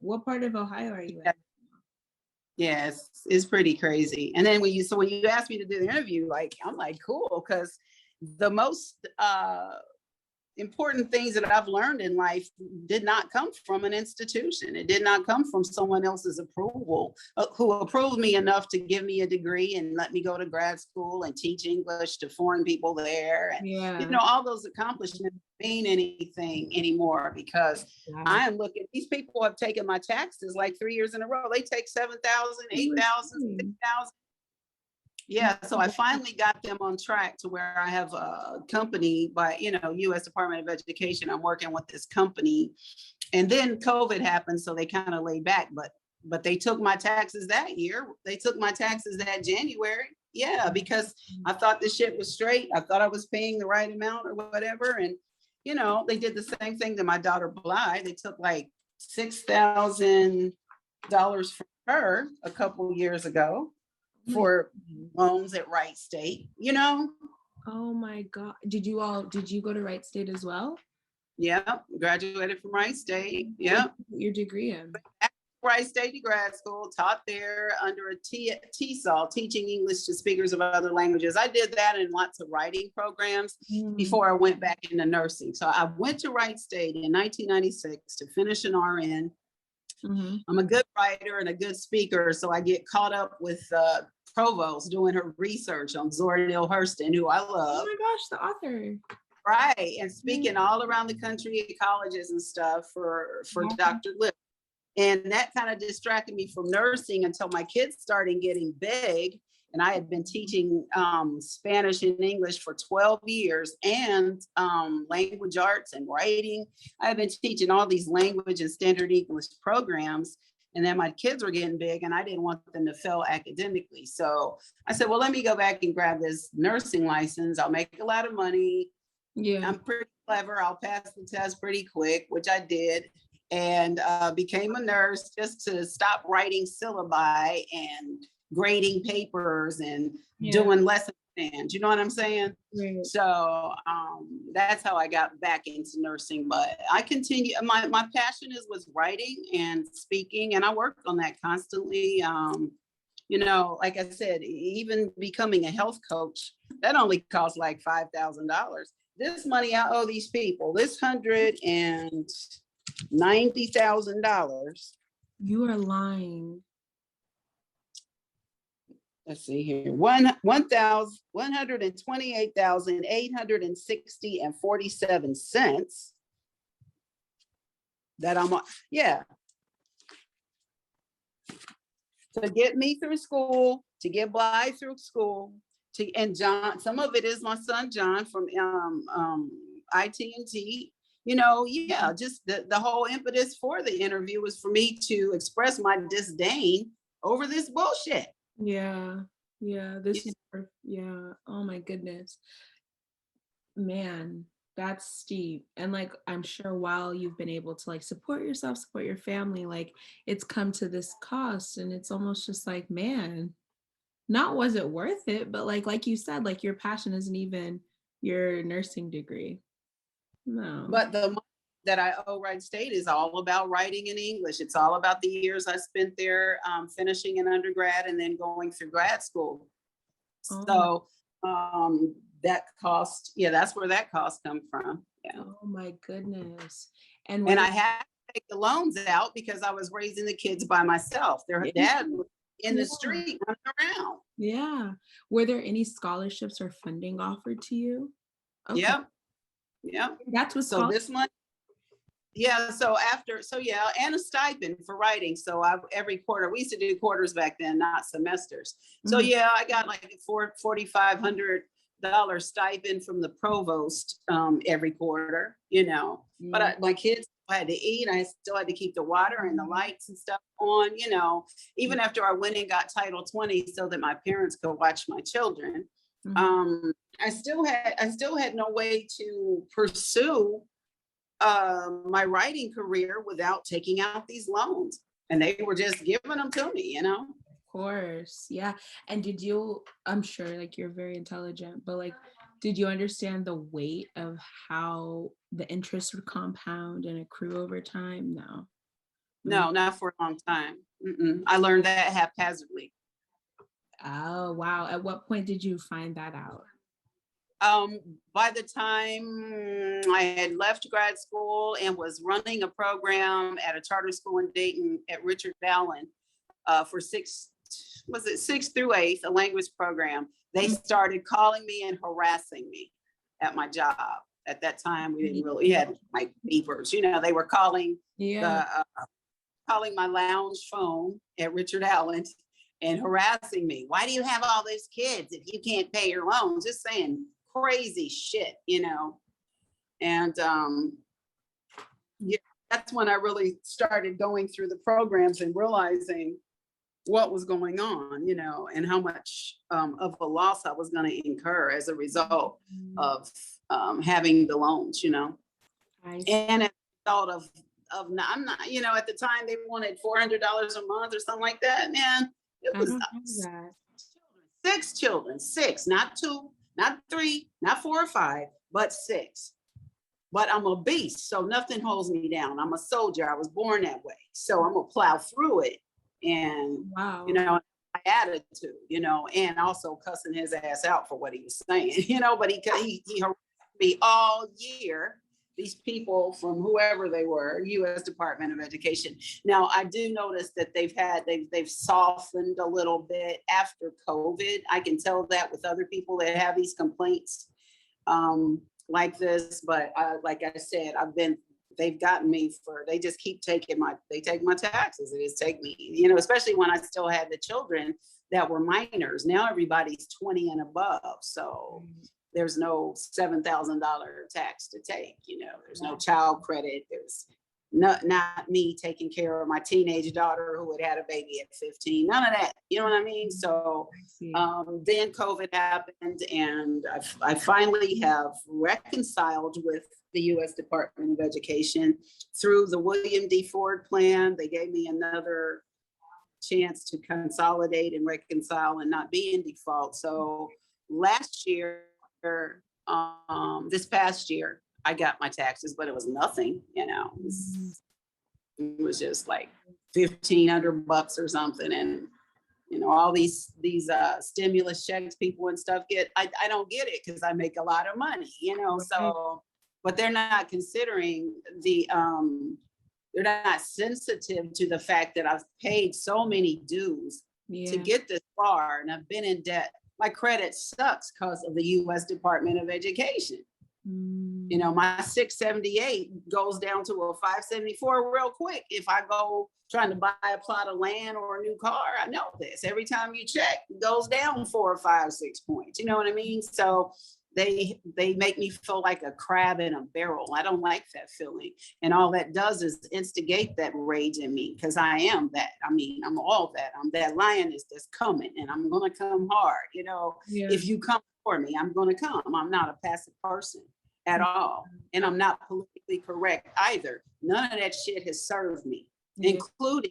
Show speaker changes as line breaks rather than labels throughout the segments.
What part of Ohio are you in?
Yes, it's pretty crazy. And then when you asked me to do the interview, like, I'm like, cool, because the most important things that I've learned in life did not come from an institution. It did not come from someone else's approval, who approved me enough to give me a degree and let me go to grad school and teach English to foreign people there. And, you know, all those accomplishments mean anything anymore, because I am looking, these people have taken my taxes like 3 years in a row. They take 7,000, 8,000, 6,000. Yeah, so I finally got them on track to where I have a company by, you know, U.S. Department of Education. I'm working with this company, and then COVID happened, so they kind of laid back. But they took my taxes that year. They took my taxes that January. Yeah, because I thought this shit was straight. I thought I was paying the right amount or whatever. And, you know, they did the same thing to my daughter Bly. They took like $6,000 from her a couple years ago for loans at Wright State, you know?
Oh my God. Did you go to Wright State as well?
Yeah, graduated from Wright State. Yeah.
Your degree in?
Wright State grad school, taught there under a TESOL, teaching English to speakers of other languages. I did that in lots of writing programs before I went back into nursing. So I went to Wright State in 1996 to finish an RN. I'm a good writer and a good speaker, so I get caught up with Provost doing her research on Zora Neale Hurston, who I love.
Oh my gosh, the author.
Right, and speaking all around the country at colleges and stuff for Dr. Lip. And that kind of distracted me from nursing until my kids started getting big. And I had been teaching Spanish and English for 12 years and language arts and writing. I had been teaching all these language and standard English programs. And then my kids were getting big and I didn't want them to fail academically. So I said, well, let me go back and grab this nursing license. I'll make a lot of money. Yeah, I'm pretty clever. I'll pass the test pretty quick, which I did. And became a nurse just to stop writing syllabi and grading papers and doing lesson plans. You know what I'm saying? Right. So that's how I got back into nursing. But I continue. My passion was writing and speaking, and I worked on that constantly. You know, like I said, even becoming a health coach, that only costs like $5,000. This money I owe these people, this $190,000.
You are lying.
Let's see here. 128,860.47 that I'm on. Yeah. To get me through school, to get Bly through school, and John, some of it is my son John from IT&T. You know, yeah, just the whole impetus for the interview was for me to express my disdain over this bullshit.
Yeah. Oh my goodness, man, that's steep. And like, I'm sure while you've been able to like support yourself, support your family, like it's come to this cost, and it's almost just like, man, not was it worth it, but like you said, like your passion isn't even your nursing degree. No.
But the money that I owe Wright State is all about writing in English. It's all about the years I spent there, finishing an undergrad and then going through grad school. So that cost, that's where that cost comes from. Yeah.
Oh my goodness. And
I had to take the loans out because I was raising the kids by myself. Their dad was in the street running around.
Yeah. Were there any scholarships or funding offered to you?
Okay. Yeah.
That's what.
So this month. Yeah. So and a stipend for writing. So every quarter, we used to do quarters back then, not semesters. So I got like a $4,500 stipend from the provost every quarter, you know. But my kids had to eat. I still had to keep the water and the lights and stuff on, you know, even after I went and got Title 20 so that my parents could watch my children. I still had no way to pursue my writing career without taking out these loans, and they were just giving them to me, you know.
Of course, yeah. And I'm sure like you're very intelligent, but like, did you understand the weight of how the interest would compound and accrue over time? No.
No, not for a long time. I learned that haphazardly.
Oh, wow. At what point did you find that out?
By the time I had left grad school and was running a program at a charter school in Dayton at Richard Allen for sixth through eighth, a language program, they started calling me and harassing me at my job. At that time, we didn't really had like beepers, they were calling calling my lounge phone at Richard Allen and harassing me. Why do you have all these kids if you can't pay your loans? Just saying crazy shit, And yeah, that's when I really started going through the programs and realizing what was going on, and how much of a loss I was going to incur as a result of having the loans, and as a result of I'm not, at the time they wanted $400 a month or something like that. Man, it was six children, not two, not three, not 4 or 5, but 6. But I'm a beast, so nothing holds me down. I'm a soldier. I was born that way, so I'm gonna plow through it. And my attitude, and also cussing his ass out for what he was saying, but he harassed me all year. These people from whoever they were, U.S. Department of Education. Now, I do notice that they've softened a little bit after COVID. I can tell that with other people that have these complaints like this. But like I said, they've gotten me they just keep taking my taxes. They just take me, especially when I still had the children that were minors. Now everybody's 20 and above. So there's no $7,000 tax to take, there's no child credit. There's not me taking care of my teenage daughter who had a baby at 15, none of that, you know what I mean? So then COVID happened, and I finally have reconciled with the U.S. Department of Education through the William D. Ford plan. They gave me another chance to consolidate and reconcile and not be in default. So last year, this past year, I got my taxes, but it was nothing, it was just like $1,500 or something. And, all these stimulus checks people and stuff get, I don't get it because I make a lot of money, so, but they're not considering they're not sensitive to the fact that I've paid so many dues to get this far, and I've been in debt. My credit sucks because of the U.S. Department of Education. My 678 goes down to a 574 real quick if I go trying to buy a plot of land or a new car. I know this. Every time you check, it goes down 4 or 5, 6 points. You know what I mean? So they make me feel like a crab in a barrel. I don't like that feeling. And all that does is instigate that rage in me, because I am that. I'm all that. I'm that lioness that's coming, and I'm going to come hard. If you come for me, I'm going to come. I'm not a passive person at all. And I'm not politically correct either. None of that shit has served me, including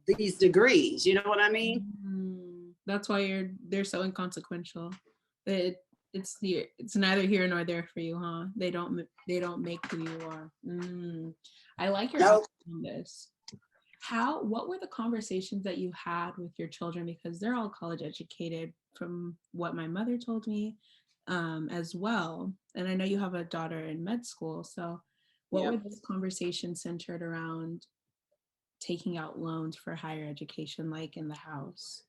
these degrees. You know what I mean?
That's why they're so inconsequential. It's neither here nor there for you, huh? They don't make who you are. I like your thoughts on this. What were the conversations that you had with your children? Because they're all college educated, from what my mother told me, as well. And I know you have a daughter in med school. So what were those conversations centered around taking out loans for higher education, like in the house?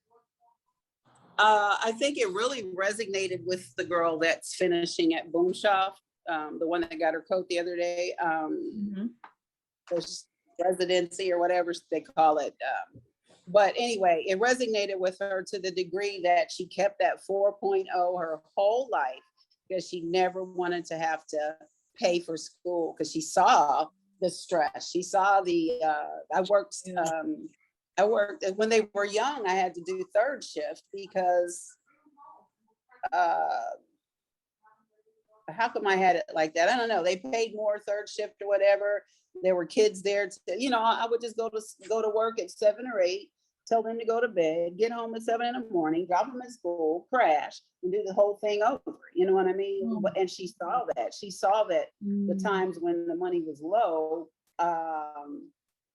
I think it really resonated with the girl that's finishing at Boomshaw, the one that got her coat the other day, residency or whatever they call it. But anyway, it resonated with her to the degree that she kept that 4.0 her whole life, because she never wanted to have to pay for school, because she saw the stress. She saw I worked when they were young. I had to do third shift because how come I had it like that? I don't know. They paid more third shift or whatever. There were kids there. I would just go to work at 7 or 8, tell them to go to bed, get home at 7 in the morning, drop them at school, crash, and do the whole thing over. You know what I mean? And she saw that. She saw that the times when the money was low,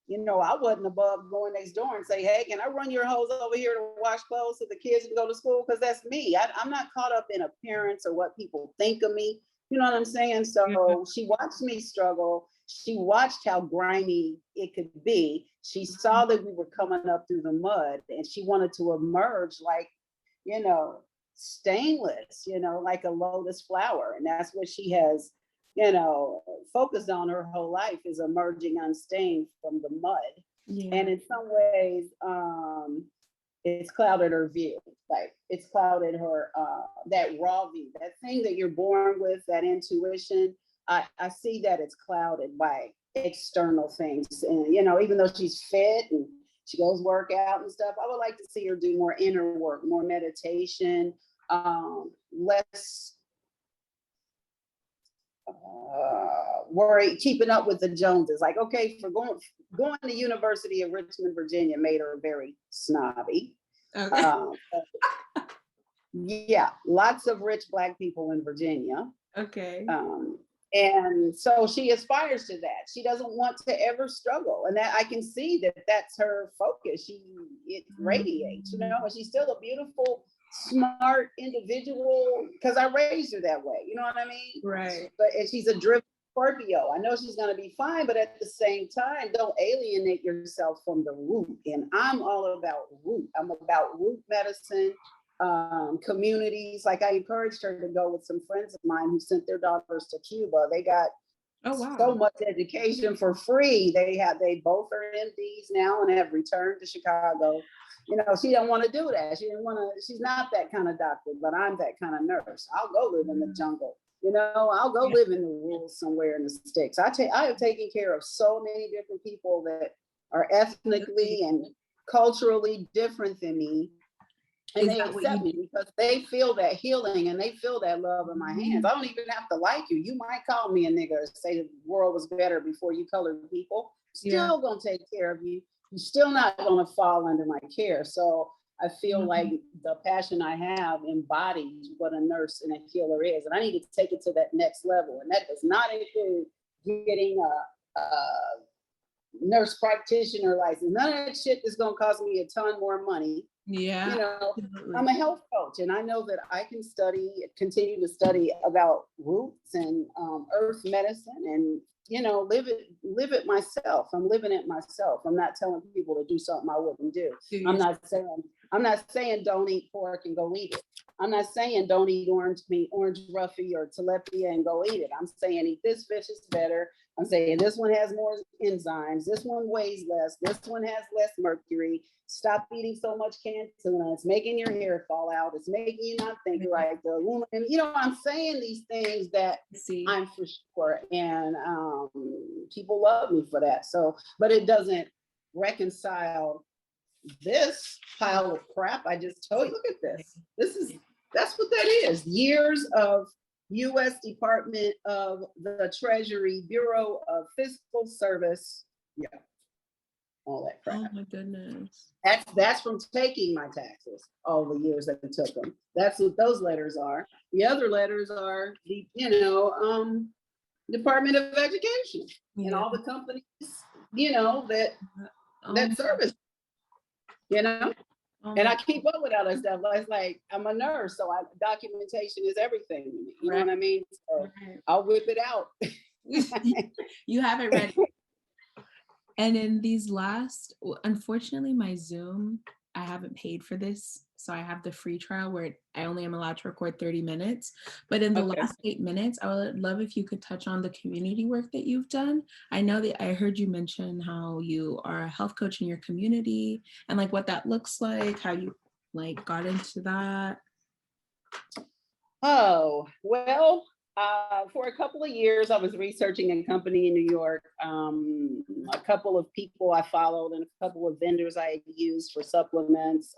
You know, I wasn't above going next door and say, hey, can I run your hose over here to wash clothes so the kids can go to school? Because that's me. I'm not caught up in appearance or what people think of me. You know what I'm saying? So she watched me struggle. She watched how grimy it could be. She saw that we were coming up through the mud, and she wanted to emerge like, you know, stainless, you know, like a lotus flower. And that's what she has, you know, focused on her whole life, is emerging unstained from the mud.
Yeah.
And in some ways, it's clouded her view. Like, it's clouded her, that raw view, that thing that you're born with, that intuition. I see that it's clouded by external things. And, you know, even though she's fit and she goes work out and stuff, I would like to see her do more inner work, more meditation, less worry, keeping up with the Joneses. Like, okay, for going to University of Richmond, Virginia made her very snobby.
Okay.
Yeah, lots of rich Black people in Virginia.
Okay.
And so she aspires to that. She doesn't want to ever struggle. And that I can see that that's her focus. It radiates, you know, and she's still a beautiful, smart individual, because I raised her that way. You know what I mean?
Right.
But and she's a driven Scorpio. I know she's going to be fine, but at the same time, don't alienate yourself from the root. And I'm all about root. I'm about root medicine. Communities. Like, I encouraged her to go with some friends of mine who sent their daughters to Cuba. They got so much education for free. They both are MDs now and have returned to Chicago. You know, she don't want to do that. She's not that kind of doctor, but I'm that kind of nurse. I'll go live in the jungle. You know, I'll go live in the woods somewhere in the sticks. I have taken care of so many different people that are ethnically and culturally different than me. And they accept me because they feel that healing and they feel that love in my hands. I don't even have to like you. You might call me a nigger and say the world was better before you colored people. Still gonna take care of you. You're still not gonna fall under my care. So I feel like the passion I have embodies what a nurse and a healer is. And I need to take it to that next level. And that does not include getting a nurse practitioner license. None of that shit is gonna cost me a ton more money.
Yeah.
You know, I'm a health coach, and I know that I can continue to study about roots and earth medicine, and, you know, live it myself. I'm living it myself. I'm not telling people to do something I wouldn't do. I'm not saying don't eat pork and go eat it. I'm not saying don't eat orange meat, orange roughy or tilapia and go eat it. I'm saying eat this fish is better. I'm saying this one has more enzymes. This one weighs less. This one has less mercury. Stop eating so much canned tuna. It's making your hair fall out. It's making you not think right. The aluminum, you know, I'm saying these things that I'm for sure. And people love me for that. So, but it doesn't reconcile this pile of crap I just told you. Look at this. That's what that is. Years of U.S. Department of the Treasury, Bureau of Fiscal Service. Yeah. All that crap.
Oh my goodness.
That's from taking my taxes all the years that it took them. That's what those letters are. The other letters are the, you know, Department of Education and all the companies, you know, that service, you know. And I keep up with all that stuff. It's like, I'm a nurse, so documentation is everything to me. You know what I mean? So I'll whip it out.
You have it ready. And in these unfortunately, my Zoom, I haven't paid for this. So I have the free trial where I only am allowed to record 30 minutes. But in the last 8 minutes, I would love if you could touch on the community work that you've done. I know that I heard you mention how you are a health coach in your community and like what that looks like, how you like got into that.
Oh, well, for a couple of years, I was researching a company in New York. A couple of people I followed and a couple of vendors I used for supplements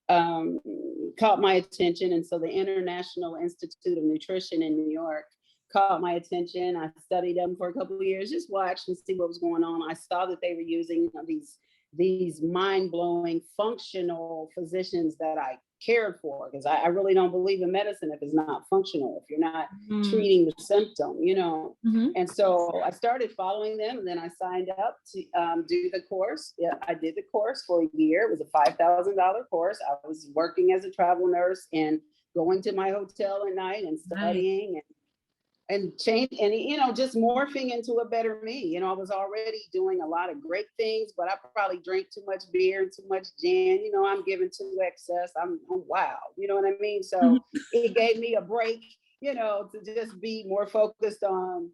caught my attention. And so the International Institute of Nutrition in New York caught my attention. I studied them for a couple of years, just watched and see what was going on. I saw that they were using these these mind-blowing functional physicians that I cared for, because I really don't believe in medicine if it's not functional, if you're not treating the symptom, you know. And so I started following them, and then I signed up to do the course. Yeah, I did the course for a year. It was a $5,000 course. I was working as a travel nurse and going to my hotel at night and studying and change, and you know, just morphing into a better me. You know, I was already doing a lot of great things, but I probably drank too much beer and too much gin. You know, I'm giving to excess. I'm wild. You know what I mean? So it gave me a break, you know, to just be more focused on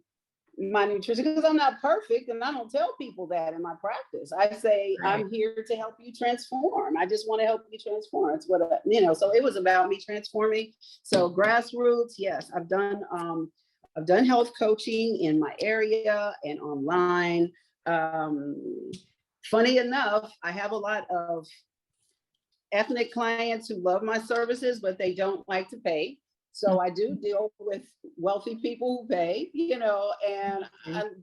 my nutrition, because I'm not perfect, and I don't tell people that in my practice. I say, I'm here to help you transform. I just want to help you transform. It's what you know. So it was about me transforming. So grassroots, yes, I've done health coaching in my area and online. Funny enough, I have a lot of ethnic clients who love my services, but they don't like to pay. So I do deal with wealthy people who pay, you know, and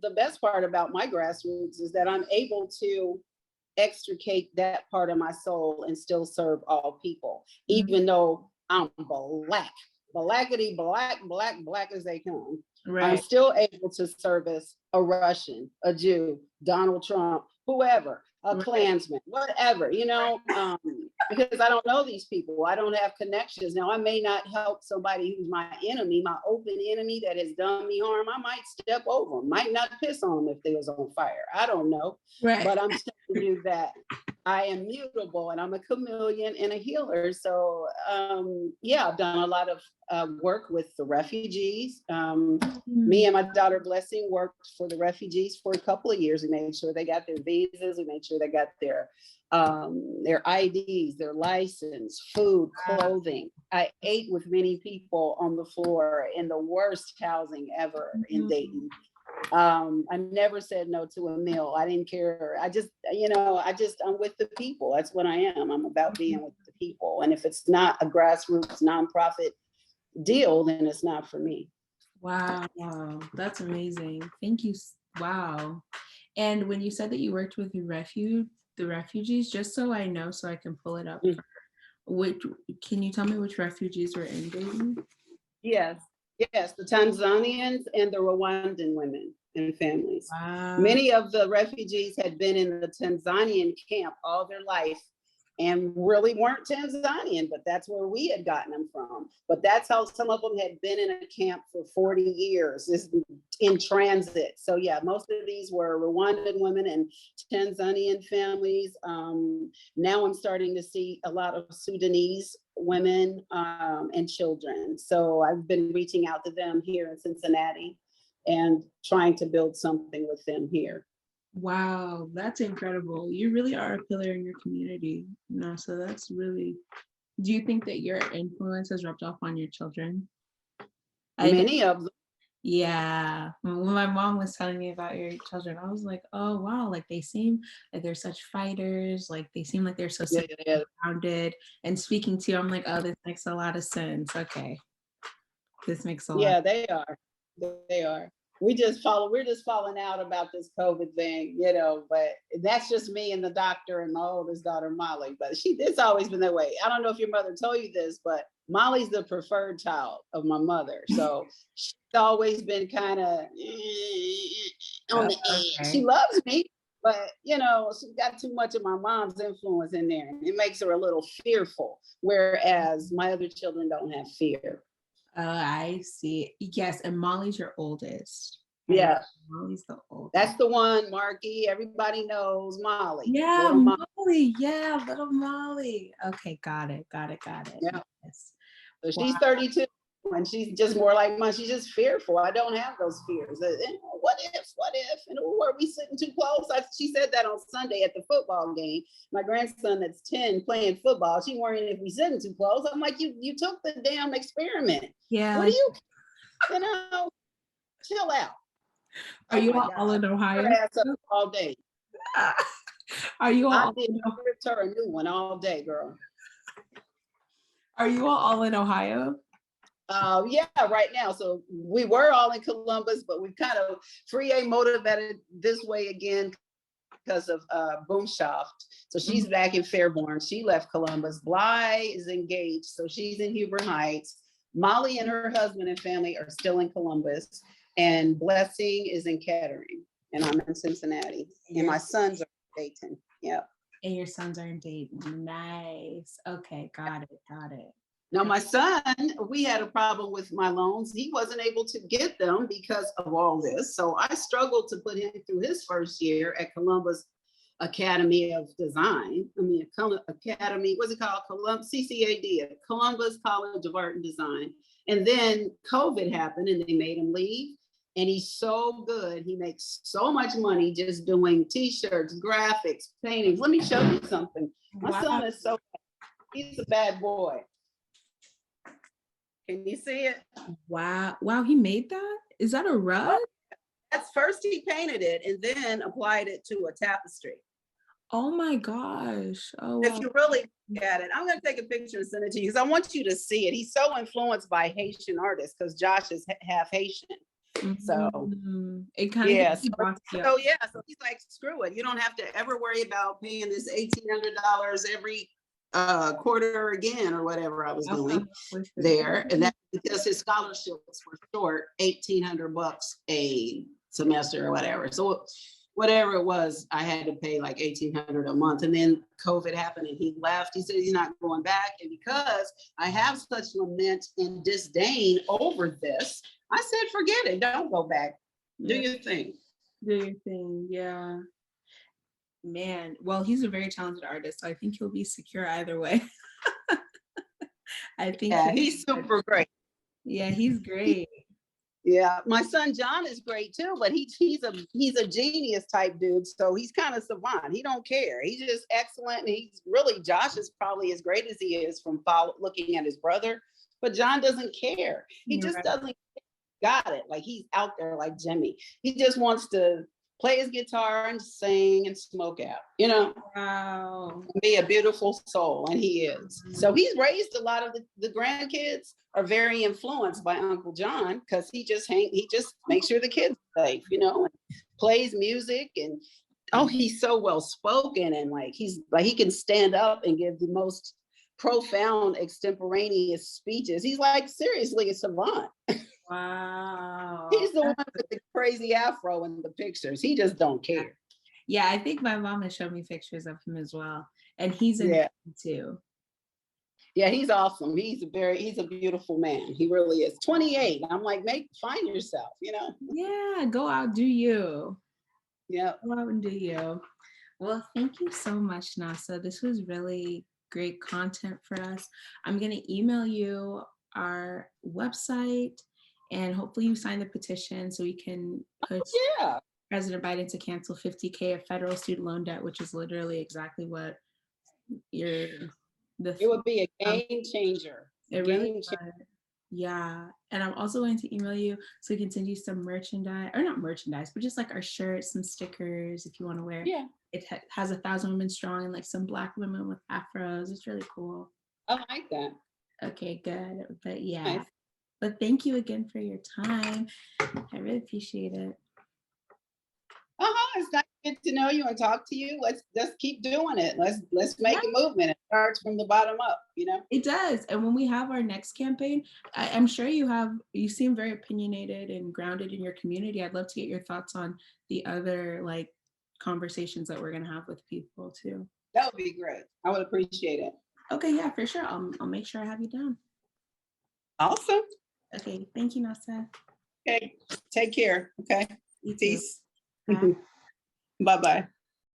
the best part about my grassroots is that I'm able to extricate that part of my soul and still serve all people, even though I'm blackity black as they come. I'm still able to service a Russian, a Jew, Donald Trump, whoever, a Klansman, whatever, you know, because I don't know these people. I don't have connections. Now, I may not help somebody who's my enemy, my open enemy that has done me harm. I might step over them, might not piss on them if they was on fire. I don't know, but I'm telling you that I am mutable, and I'm a chameleon and a healer. So yeah, I've done a lot of work with the refugees. Me and my daughter Blessing worked for the refugees for a couple of years. We made sure they got their visas. We made sure they got their IDs, their license, food, clothing. I ate with many people on the floor in the worst housing ever in Dayton. I never said no to a meal. I didn't care. I just, you know, I'm with the people. That's what I am. I'm about being with the people. And if it's not a grassroots nonprofit deal, then it's not for me.
Wow. That's amazing. Thank you. Wow. And when you said that you worked with the refugees, just so I know, so I can pull it up, can you tell me which refugees were in Dayton?
Yes, the Tanzanians and the Rwandan women and families.
Wow.
Many of the refugees had been in the Tanzanian camp all their life and really weren't Tanzanian, but that's where we had gotten them from. But that's how some of them had been in a camp for 40 years in transit. So yeah, most of these were Rwandan women and Tanzanian families. Now I'm starting to see a lot of Sudanese women and children. So I've been reaching out to them here in Cincinnati and trying to build something with them here.
Wow, that's incredible. You really are a pillar in your community. So that's really, do you think that your influence has rubbed off on your children?
Many of them.
Yeah. When my mom was telling me about your children, I was like, oh, wow, like they seem like they're such fighters. Like they seem like they're so grounded. And speaking to you, I'm like, oh, this makes a lot of sense. Okay. This makes a lot.
Yeah, they are. We're just falling out about this COVID thing, you know, but that's just me and the doctor and my oldest daughter, Molly. But it's always been that way. I don't know if your mother told you this, but Molly's the preferred child of my mother. So she's always been kind of on the edge. She loves me, but, you know, she got too much of my mom's influence in there. It makes her a little fearful, whereas my other children don't have fear.
I see. Yes, and Molly's your oldest.
Yeah.
Molly's the oldest.
That's the one, Marky. Everybody knows Molly.
Yeah, Molly. Yeah, little Molly. Okay, got it. Yeah.
Yes. So she's 32 and she's just more like mine. She's just fearful. I don't have those fears. What if? And are we sitting too close? She said that on Sunday at the football game. My grandson that's 10 playing football. She worrying if we sitting too close. I'm like, you took the damn experiment.
Yeah.
What do you know, chill out.
Are you all in Ohio?
All day.
Are you all?
I did her a new one all day, girl.
Are you all in Ohio?
Yeah, right now. So we were all in Columbus, but we kind of motivated this way again because of Boomshaft. So she's back in Fairborn. She left Columbus. Bly is engaged, so she's in Huber Heights. Molly and her husband and family are still in Columbus, and Blessing is in Kettering, and I'm in Cincinnati. And my sons are in Dayton. Yeah.
And your sons are in Dayton. Nice. Okay, got it.
Now, my son, we had a problem with my loans. He wasn't able to get them because of all this. So I struggled to put him through his first year at Columbus Academy of Design. Academy, what's it called? CCAD, Columbus College of Art and Design. And then COVID happened and they made him leave. And he's so good. He makes so much money just doing t-shirts, graphics, paintings. Let me show you something. My son is so bad. He's a bad boy. Can you see it?
Wow, he made that? Is that a rug?
That's first he painted it and then applied it to a tapestry.
Oh my gosh. Oh,
if you really look at it, I'm going to take a picture and send it to you because I want you to see it. He's so influenced by Haitian artists because Josh is half Haitian. So
it kind of
so he's like, screw it. You don't have to ever worry about paying this $1,800 every quarter again or whatever I was doing there. And that's because his scholarships were short, $1,800 a semester or whatever. So whatever it was, I had to pay like $1,800 a month. And then COVID happened and he left. He said he's not going back. And because I have such lament and disdain over this, I said, forget it. Don't go back. Do your thing.
Do your thing. Yeah. Man, well, he's a very talented artist. So I think he'll be secure either way. I think
he's super great.
Yeah, he's great.
Yeah, my son John is great too, but he's a genius type dude. So he's kind of savant. He don't care. He's just excellent. And he's really, Josh is probably as great as he is from looking at his brother, but John doesn't care. He just doesn't got it. Like he's out there like Jimmy. He just wants to play his guitar and sing and smoke out,
Wow.
Be a beautiful soul. And he is. So he's raised a lot of the grandkids are very influenced by Uncle John because he just makes sure the kids are safe, and plays music and he's so well spoken and he can stand up and give the most profound extemporaneous speeches. He's like seriously a savant.
Wow.
He's the one with the crazy afro in the pictures. He just don't care.
Yeah, I think my mom has shown me pictures of him as well. And he's in it too.
Yeah, he's awesome. He's a beautiful man. He really is. 28. I'm like, find yourself,
Yeah, go out, do you.
Yeah.
Go out and do you. Well, thank you so much, Nasaa. This was really great content for us. I'm going to email you our website and hopefully you sign the petition so we can push President Biden to cancel $50,000 of federal student loan debt, which is literally exactly what it
would be a game changer.
It really would. Yeah. And I'm also going to email you so we can send you some merchandise, or not merchandise, but just like our shirts, some stickers if you want to wear.
Yeah.
It has 1,000 women strong and like some Black women with afros. It's really cool.
I like that.
Okay, good. But yeah.
Nice.
But thank you again for your time. I really appreciate it.
It's nice to get to know you and talk to you. Let's keep doing it. Let's make a movement. It starts from the bottom up,
It does. And when we have our next campaign, I'm sure you seem very opinionated and grounded in your community. I'd love to get your thoughts on the other conversations that we're gonna have with people too.
That would be great. I would appreciate it.
Okay, yeah, for sure. I'll make sure I have you down.
Awesome.
Okay, thank you, Nasaa.
Okay, take care. Okay,
You too.
peace. Bye-bye.